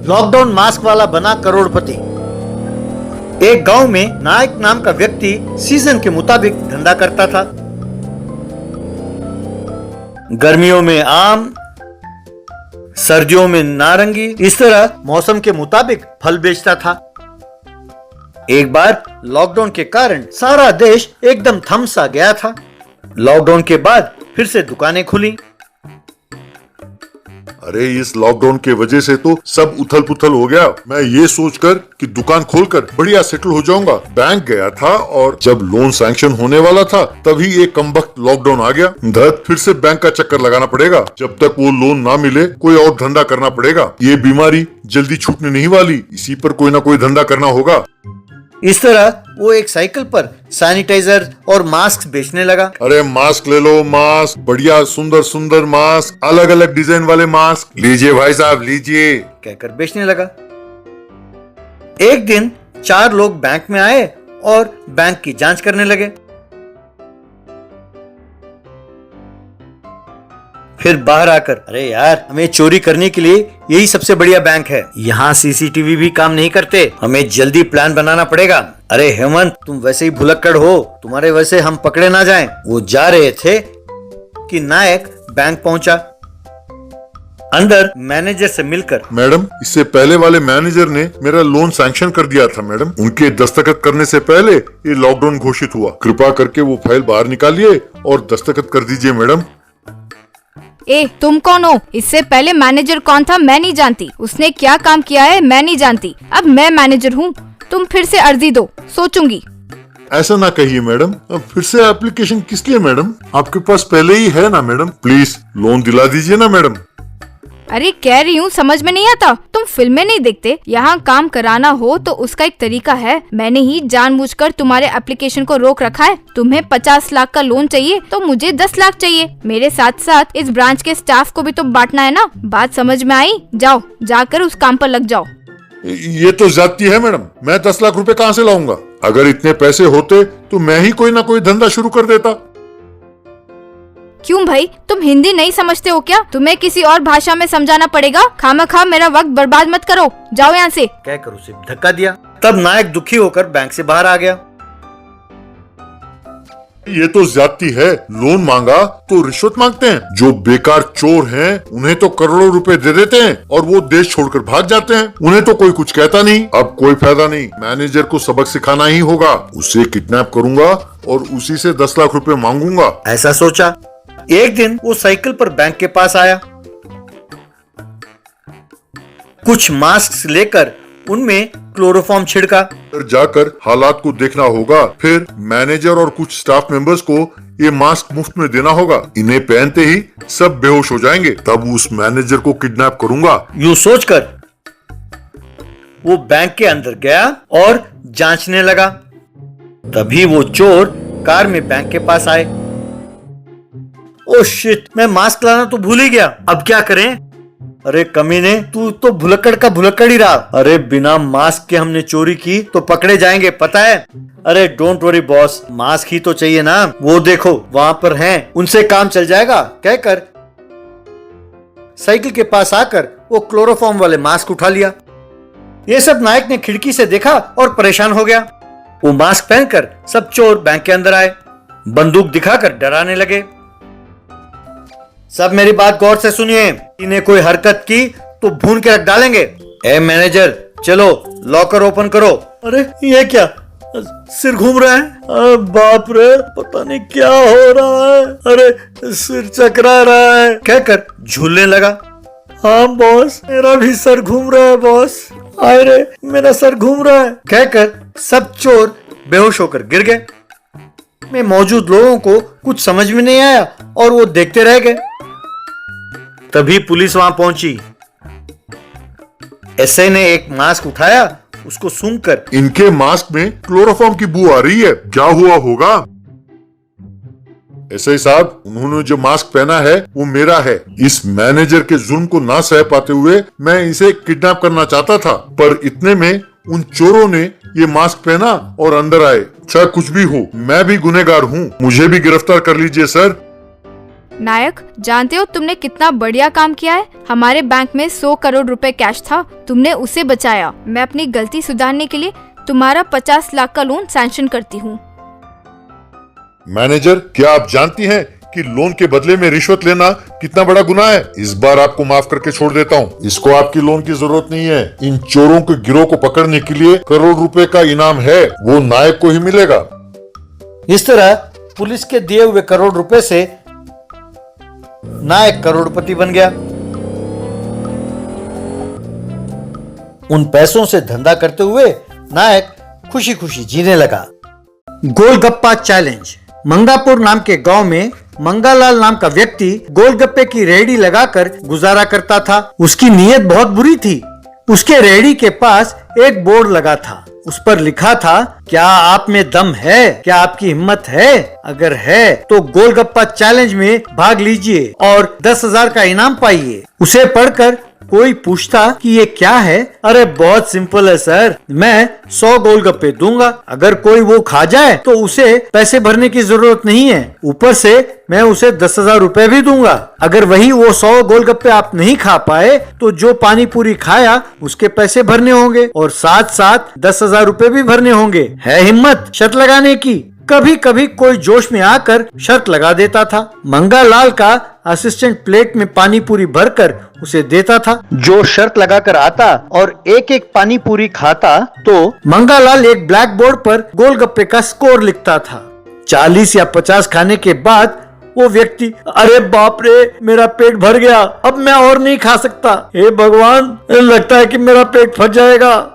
Lockdown mask वाला बना करोड़पति। एक गांव में नायक नाम का व्यक्ति सीजन के मुताबिक धंधा करता था। गर्मियों में आम, सर्दियों में नारंगी, इस तरह मौसम के मुताबिक फल बेचता था। एक बार लॉकडाउन के कारण सारा देश एकदम थम सा गया था। लॉकडाउन के बाद फिर से दुकानें खुली। अरे इस लॉकडाउन के वजह से तो सब उथल पुथल हो गया। मैं ये सोचकर कि दुकान खोलकर बढ़िया सेटल हो जाऊंगा, बैंक गया था और जब लोन सैंक्शन होने वाला था तभी एक कमबख्त लॉकडाउन आ गया। धत फिर से बैंक का चक्कर लगाना पड़ेगा। जब तक वो लोन ना मिले कोई और धंधा करना पड़ेगा। ये बीमारी जल्दी छूटने नहीं वाली, इसी पर कोई ना कोई धंधा करना होगा। इस तरह वो एक साइकिल पर सैनिटाइजर और मास्क बेचने लगा। अरे मास्क ले लो, मास्क, बढ़िया सुंदर सुंदर मास्क, अलग अलग डिजाइन वाले मास्क, लीजिए भाई साहब लीजिए, कहकर बेचने लगा। एक दिन 4 लोग बैंक में आए और बैंक की जांच करने लगे। फिर बाहर आकर, अरे यार, हमें चोरी करने के लिए यही सबसे बढ़िया बैंक है। यहाँ सीसीटीवी भी काम नहीं करते, हमें जल्दी प्लान बनाना पड़ेगा। अरे हेमंत, तुम वैसे ही भुलक्कड़ हो, तुम्हारे वैसे हम पकड़े ना जाएं। वो जा रहे थे कि नायक बैंक पहुंचा। अंदर मैनेजर से मिलकर, मैडम, इससे पहले वाले मैनेजर ने मेरा लोन सैंक्शन कर दिया था मैडम। उनके दस्तखत करने से पहले ये लॉकडाउन घोषित हुआ। कृपा करके वो फाइल बाहर निकालिए और दस्तखत कर दीजिए मैडम। ए, तुम कौन हो? इससे पहले मैनेजर कौन था मैं नहीं जानती, उसने क्या काम किया है मैं नहीं जानती। अब मैं मैनेजर हूँ, तुम फिर से अर्जी दो, सोचूंगी। ऐसा ना कहिए मैडम, अब फिर से एप्लीकेशन किस लिए मैडम? आपके पास पहले ही है ना मैडम, प्लीज लोन दिला दीजिए ना मैडम। अरे कह रही हूँ, समझ में नहीं आता? तुम फिल्में नहीं देखते? यहाँ काम कराना हो तो उसका एक तरीका है। मैंने ही जानबूझकर तुम्हारे एप्लीकेशन को रोक रखा है। तुम्हें 50 लाख का लोन चाहिए तो मुझे 10 लाख चाहिए। मेरे साथ साथ इस ब्रांच के स्टाफ को भी तो बांटना है ना। बात समझ में आई? जाओ, जाकर उस काम पर लग जाओ। ये तो ज्यादती है मैडम, मैं 10 लाख रुपए कहाँ से लाऊंगा? अगर इतने पैसे होते तो मैं ही कोई ना कोई धंधा शुरू कर देता। क्यों भाई, तुम हिंदी नहीं समझते हो क्या? तुम्हें किसी और भाषा में समझाना पड़ेगा। खामखा मेरा वक्त बर्बाद मत करो, जाओ यहाँ से, कहकर उसे धक्का दिया। तब नायक दुखी होकर बैंक से बाहर आ गया। ये तो ज्यादती है, लोन मांगा तो रिश्वत मांगते हैं। जो बेकार चोर हैं उन्हें तो करोड़ों रुपए दे देते हैं और वो देश छोड़कर भाग जाते हैं। उन्हें तो कोई कुछ कहता नहीं। अब कोई फायदा नहीं, मैनेजर को सबक सिखाना ही होगा। उसे किडनैप करूंगा और उसी से 10 लाख रुपए मांगूंगा। ऐसा सोचा। एक दिन वो साइकिल पर बैंक के पास आया। कुछ मास्क लेकर उनमें क्लोरोफॉर्म छिड़का। जाकर हालात को देखना होगा, फिर मैनेजर और कुछ स्टाफ मेंबर्स को ये मास्क मुफ्त में देना होगा। इन्हें पहनते ही सब बेहोश हो जाएंगे, तब उस मैनेजर को किडनैप करूंगा। यूं सोचकर वो बैंक के अंदर गया और जांचने लगा। तभी वो चोर कार में बैंक के पास आए। ओह शिट, मैं मास्क लाना तो भूल ही गया, अब क्या करें? अरे कमीने, तू तो भुलक्कड़ का भुलक्कड़ ही रहा। अरे बिना मास्क के हमने चोरी की तो पकड़े जाएंगे, पता है? अरे डोंट वरी बॉस, मास्क ही तो चाहिए ना। वो देखो वहां पर हैं, उनसे काम चल जाएगा, कहकर साइकिल के पास आकर वो क्लोरोफॉर्म वाले मास्क उठा लिया। ये सब नायक ने खिड़की से देखा और परेशान हो गया। वो मास्क पहनकर सब चोर बैंक के अंदर आए, बंदूक दिखाकर डराने लगे। सब मेरी बात गौर से सुनिए, इन्हें कोई हरकत की तो भून के रख डालेंगे। ए मैनेजर, चलो लॉकर ओपन करो। अरे ये क्या, सिर घूम रहा है? अरे बाप रे, पता नहीं क्या हो रहा है। अरे सिर चकरा रहा है, कहकर झूलने लगा। हाँ बॉस, मेरा भी सर घूम रहा है बॉस। आए रे, मेरा सर घूम रहा है, कहकर सब चोर बेहोश होकर गिर गए। में मौजूद लोगों को कुछ समझ में नहीं आया और वो देखते रह गए। तभी पुलिस वहां पहुंची। एसआई ने एक मास्क उठाया, उसको सूंघकर, इनके मास्क में क्लोरोफॉर्म की बू आ रही है, क्या हुआ होगा? एसआई साहब, उन्होंने जो मास्क पहना है वो मेरा है। इस मैनेजर के जुल्म को ना सह पाते हुए मैं इसे किडनैप करना चाहता था, पर इतने में उन चोरों ने ये मास्क पहना और अंदर आए। चाहे कुछ भी हो, मैं भी गुनहगार हूँ, मुझे भी गिरफ्तार कर लीजिए सर। नायक, जानते हो तुमने कितना बढ़िया काम किया है। हमारे बैंक में 100 करोड़ रुपए कैश था, तुमने उसे बचाया। मैं अपनी गलती सुधारने के लिए तुम्हारा 50 लाख का लोन सैंक्शन करती हूँ। मैनेजर, क्या आप जानती हैं कि लोन के बदले में रिश्वत लेना कितना बड़ा गुनाह है? इस बार आपको माफ करके छोड़ देता हूँ। इसको आपकी लोन की जरूरत नहीं है। इन चोरों के गिरोह को पकड़ने के लिए करोड़ रुपए का इनाम है, वो नायक को ही मिलेगा। इस तरह पुलिस के दिए हुए करोड़ रुपए से नायक करोड़पति बन गया। उन पैसों से धंधा करते हुए नायक खुशी खुशी जीने लगा। गोलगप्पा चैलेंज। मंगापुर नाम के गांव में मंगालाल नाम का व्यक्ति गोलगप्पे की रेहड़ी लगाकर गुजारा करता था। उसकी नीयत बहुत बुरी थी। उसके रेहड़ी के पास एक बोर्ड लगा था। उस पर लिखा था, क्या आप में दम है? क्या आपकी हिम्मत है? अगर है तो गोलगप्पा चैलेंज में भाग लीजिए और 10,000 का इनाम पाइए। उसे पढ़कर कोई पूछता कि ये क्या है? अरे बहुत सिंपल है सर, मैं 100 गोलगप्पे दूंगा। अगर कोई वो खा जाए तो उसे पैसे भरने की जरूरत नहीं है, ऊपर से मैं उसे 10,000 रुपए भी दूंगा। अगर वही वो 100 गोलगप्पे आप नहीं खा पाए तो जो पानी पूरी खाया उसके पैसे भरने होंगे और साथ साथ 10,000 रुपए भी भरने होंगे। है हिम्मत शर्त लगाने की? कभी कभी कोई जोश में आकर शर्त लगा देता था। मंगालाल का असिस्टेंट प्लेट में पानी पूरी भरकर उसे देता था। जो शर्त लगाकर आता और एक एक पानी पूरी खाता तो मंगालाल एक ब्लैक बोर्ड पर गोलगप्पे का स्कोर लिखता था। 40 या 50 खाने के बाद वो व्यक्ति, अरे बाप रे, मेरा पेट भर गया, अब मैं और नहीं खा सकता। हे भगवान, लगता है कि मेरा पेट फट जाएगा।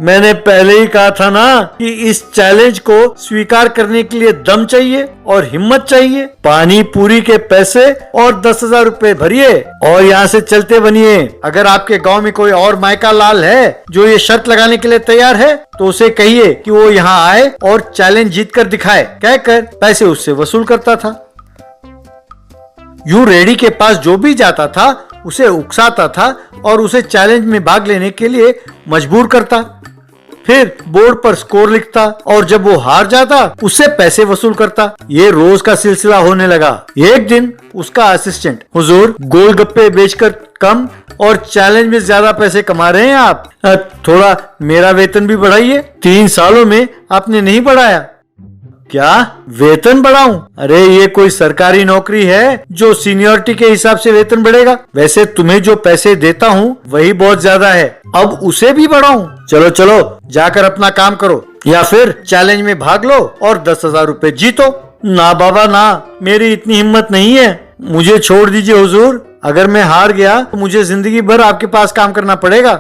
मैंने पहले ही कहा था ना कि इस चैलेंज को स्वीकार करने के लिए दम चाहिए और हिम्मत चाहिए। पानी पूरी के पैसे और 10,000 रुपए भरिए और यहाँ से चलते बनिए। अगर आपके गांव में कोई और मायका लाल है जो ये शर्त लगाने के लिए तैयार है तो उसे कहिए कि वो यहाँ आए और चैलेंज जीत कर दिखाए। कहकर पैसे उससे वसूल करता था। यूं रेडी के पास जो भी जाता था उसे उकसाता था और उसे चैलेंज में भाग लेने के लिए मजबूर करता। फिर बोर्ड पर स्कोर लिखता और जब वो हार जाता उससे पैसे वसूल करता। ये रोज का सिलसिला होने लगा। एक दिन उसका असिस्टेंट, हुजूर, गोलगप्पे बेचकर कम और चैलेंज में ज्यादा पैसे कमा रहे हैं आप, थोड़ा मेरा वेतन भी बढ़ाइए। 3 सालों में आपने नहीं बढ़ाया। क्या वेतन बढ़ाऊं? अरे ये कोई सरकारी नौकरी है जो सीनियरिटी के हिसाब से वेतन बढ़ेगा? वैसे तुम्हें जो पैसे देता हूँ वही बहुत ज्यादा है, अब उसे भी बढ़ाऊं? चलो चलो, जाकर अपना काम करो या फिर चैलेंज में भाग लो और 10,000 रुपए जीतो। ना बाबा ना, मेरी इतनी हिम्मत नहीं है, मुझे छोड़ दीजिए हुजूर। अगर मैं हार गया तो मुझे जिंदगी भर आपके पास काम करना पड़ेगा।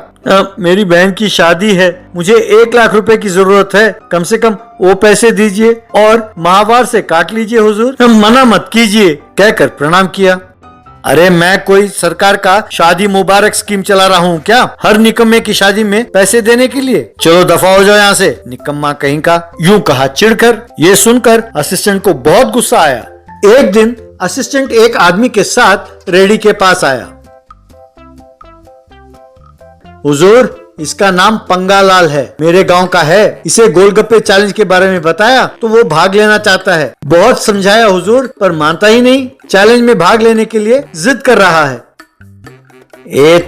मेरी बहन की शादी है, मुझे 1 लाख रुपए की जरूरत है, कम से कम वो पैसे दीजिए और माहवार से काट लीजिए हुजूर, मना मत कीजिए। कहकर प्रणाम किया। अरे मैं कोई सरकार का शादी मुबारक स्कीम चला रहा हूँ क्या, हर निकम्मे की शादी में पैसे देने के लिए? चलो दफा हो जाओ यहाँ से, निकम्मा कहीं का। यूं कहा चिढ़कर। ये सुनकर असिस्टेंट को बहुत गुस्सा आया। एक दिन असिस्टेंट एक आदमी के साथ रेडी के पास आया। हुजूर, इसका नाम पंगालाल है, मेरे गांव का है। इसे गोलगप्पे चैलेंज के बारे में बताया तो वो भाग लेना चाहता है। बहुत समझाया हुजूर, पर मानता ही नहीं। चैलेंज में भाग लेने के लिए जिद कर रहा है।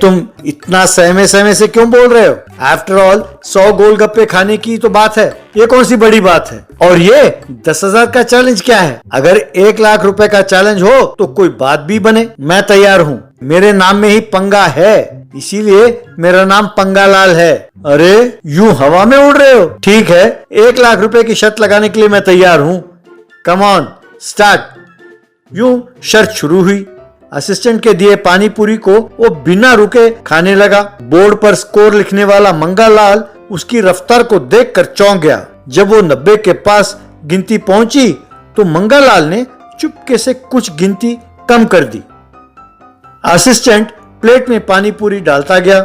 तुम इतना सहमे सहमे से क्यों बोल रहे हो? आफ्टर ऑल 100 गोलगप्पे खाने की तो बात है, ये कौन सी बड़ी बात है? और ये 10,000 का चैलेंज क्या है? अगर 1 लाख रुपए का चैलेंज हो तो कोई बात भी बने, मैं तैयार हूँ। मेरे नाम में ही पंगा है, इसीलिए मेरा नाम पंगालाल है। अरे यूं हवा में उड़ रहे हो? ठीक है, 1 लाख रुपए की शर्त लगाने के लिए मैं तैयार हूँ। Come on, start. यूं शर्त शुरू हुई। असिस्टेंट के दिए पानी पूरी को वो बिना रुके खाने लगा। बोर्ड पर स्कोर लिखने वाला मंगालाल उसकी रफ्तार को देखकर चौंक गया। जब वो 90 के पास गिनती पहुंची तो मंगालाल ने चुपके से कुछ गिनती कम कर दी। असिस्टेंट प्लेट में पानी पूरी डालता गया।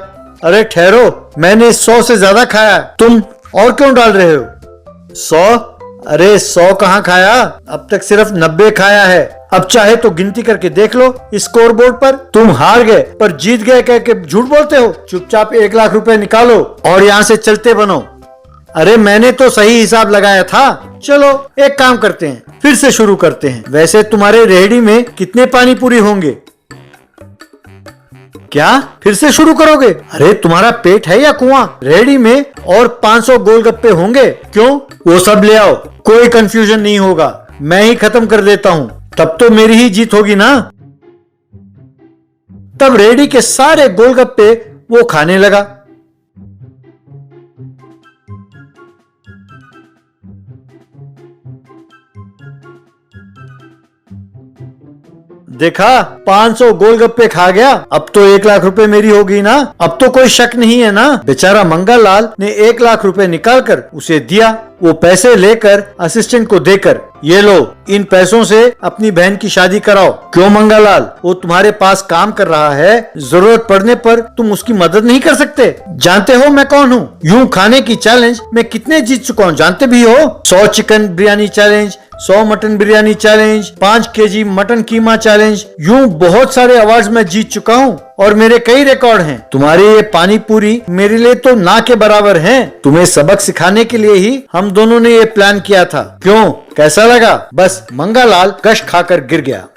अरे ठहरो, मैंने 100 से ज्यादा खाया, तुम और क्यों डाल रहे हो? 100? अरे 100 कहाँ खाया, अब तक सिर्फ 90 खाया है। अब चाहे तो गिनती करके देख लो स्कोर बोर्ड पर। तुम हार गए पर जीत गए कह के झूठ बोलते हो। चुपचाप 1 लाख रुपए निकालो और यहाँ से चलते बनो। अरे मैंने तो सही हिसाब लगाया था, चलो एक काम करते हैं, फिर से शुरू करते हैं। वैसे तुम्हारे रेहड़ी में कितने पानी पूरी होंगे? क्या फिर से शुरू करोगे? अरे तुम्हारा पेट है या कुआं? रेहड़ी में और 500 गोलगप्पे होंगे। क्यों? वो सब ले आओ, कोई कंफ्यूजन नहीं होगा, मैं ही खत्म कर देता हूँ। तब तो मेरी ही जीत होगी ना। तब रेहड़ी के सारे गोलगप्पे वो खाने लगा। देखा, 500 गोलगप्पे खा गया। अब तो 1 लाख रुपए मेरी हो गई ना। अब तो कोई शक नहीं है ना। बेचारा मंगालाल ने 1 लाख रुपए निकालकर उसे दिया। वो पैसे लेकर असिस्टेंट को देकर, ये लो, इन पैसों से अपनी बहन की शादी कराओ। क्यों मंगालाल, वो तुम्हारे पास काम कर रहा है, जरूरत पड़ने पर तुम उसकी मदद नहीं कर सकते? जानते हो मैं कौन हूँ? यूं खाने की चैलेंज मैं कितने जीत चुका हूँ जानते भी हो? 100 chicken biryani challenge, 100 mutton biryani challenge, 5 KG mutton keema challenge, यूं बहुत सारे अवार्ड्स मैं जीत चुका हूँ और मेरे कई रिकॉर्ड हैं। तुम्हारी ये पानी पूरी मेरे लिए तो ना के बराबर हैं। तुम्हें सबक सिखाने के लिए ही हम दोनों ने ये प्लान किया था। क्यों, कैसा लगा? बस मंगालाल कश खाकर गिर गया।